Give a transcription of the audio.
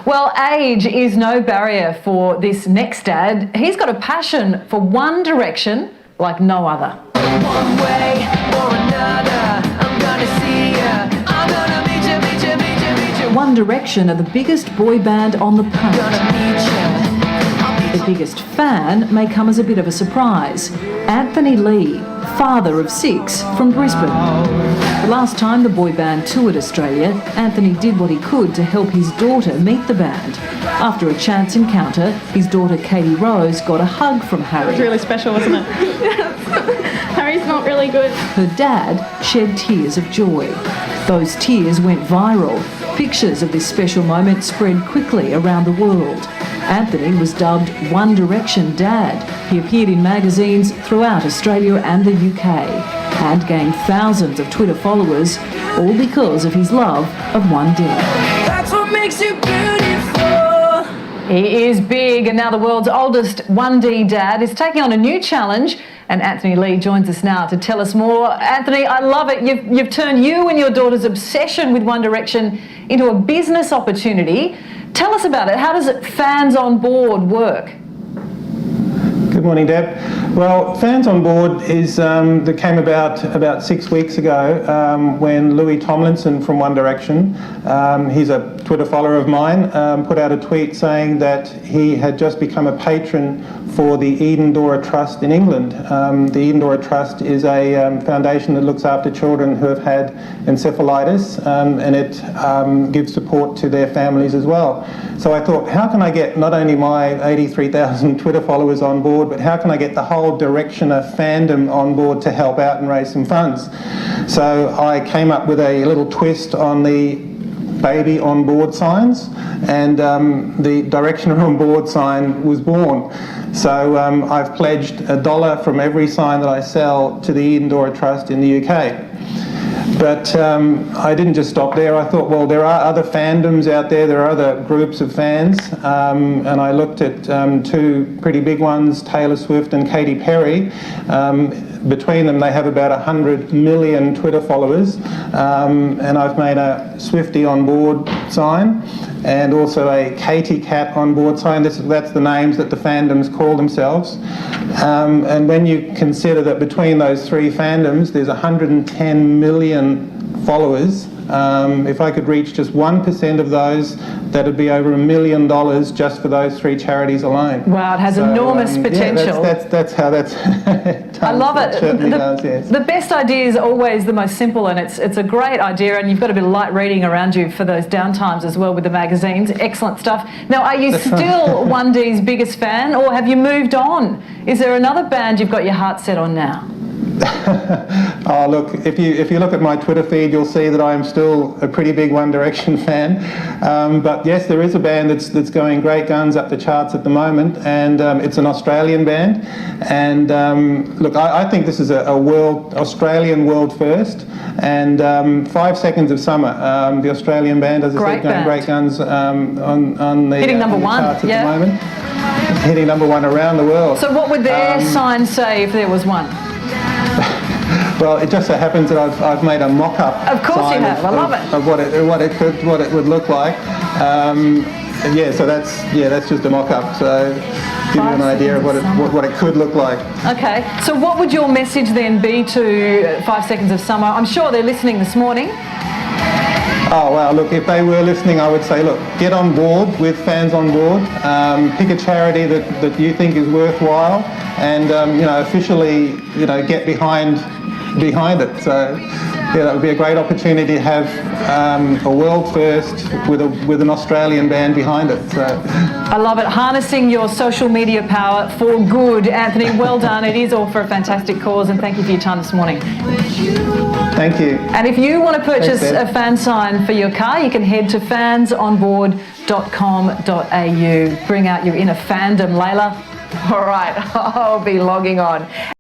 Well, age is no barrier for this next dad. He's got a passion for One Direction like no other. One way or another, I'm gonna see ya. I'm gonna meet ya, meet ya, meet ya, meet ya. One Direction are the biggest boy band on the planet. Gonna meet ya. The biggest fan may come as a bit of a surprise. Anthony Lee, father of 6 from Brisbane. The last time the boy band toured Australia, Anthony did what he could to help his daughter meet the band. After a chance encounter, his daughter Katie Rose got a hug from Harry. It was really special, wasn't it? Harry's not really good. Her dad shed tears of joy. Those tears went viral. Pictures of this special moment spread quickly around the world. Anthony was dubbed One Direction Dad. He appeared in magazines throughout Australia and the UK and gained thousands of Twitter followers, all because of his love of One D. That's what makes you beautiful. He is big, and now the world's oldest 1D dad is taking on a new challenge, and Anthony Lee joins us now to tell us more. Anthony, I love it. You've turned you and your daughter's obsession with One Direction into a business opportunity. Tell us about it. How does Fans on Board work? Good morning, Deb. Well, Fans on Board is that came about 6 weeks ago when Louis Tomlinson from One Direction, he's a Twitter follower of mine, put out a tweet saying that he had just become a patron for the Eden Dora Trust in England. The Eden Dora Trust is a foundation that looks after children who have had encephalitis, and it gives support to their families as well. So I thought, how can I get not only my 83,000 Twitter followers on board, but how can I get the whole Directioner fandom on board to help out and raise some funds? So I came up with a little twist on the baby on board signs, and the Directioner on board sign was born. So I've pledged $1 from every sign that I sell to the Eden Dora Trust in the UK. But I didn't just stop there. I thought, well, there are other fandoms out there, there are other groups of fans, and I looked at 2 pretty big ones, Taylor Swift and Katy Perry. Between them, they have about 100 million Twitter followers, and I've made a Swiftie on board sign and also a Katy Cat on board sign. That's the names that the fandoms call themselves. And when you consider that between those 3 fandoms, there's 110 million followers, if I could reach just 1% of those, that'd be over $1 million just for those 3 charities alone. Wow, it has enormous potential. Yeah, that's how that's done. I love it. It certainly does, yes. The best idea is always the most simple, and it's a great idea, and you've got a bit of light reading around you for those downtimes as well with the magazines. Excellent stuff. Now, are you still 1D's biggest fan, or have you moved on? Is there another band you've got your heart set on now? Oh, look, if you look at my Twitter feed, you'll see that I am still a pretty big One Direction fan. But yes, there is a band that's going great guns up the charts at the moment, and it's an Australian band. And look, I think this is a Australian world first. And 5 Seconds of Summer, the Australian band, as I said, going great guns on the hitting number 1 charts at the moment. Hitting number 1 around the world. So what would their sign say if there was one? Well, it just so happens that I've made a mock-up. Of course you have. I love it. Of what it would look like. So that's just a mock-up. So give you an idea of what it could look like. Okay. So what would your message then be to 5 Seconds of Summer? I'm sure they're listening this morning. Oh, well, look, if they were listening, I would say, look, get on board with Fans on Board. Pick a charity that you think is worthwhile, and officially, get behind it. So, that would be a great opportunity to have a world first with an Australian band behind it. So I love it. Harnessing your social media power for good, Anthony. Well done. It is all for a fantastic cause, and thank you for your time this morning. Thank you. And if you want to purchase a fan sign for your car, you can head to fansonboard.com.au. Bring out your inner fandom, Layla. All right, I'll be logging on.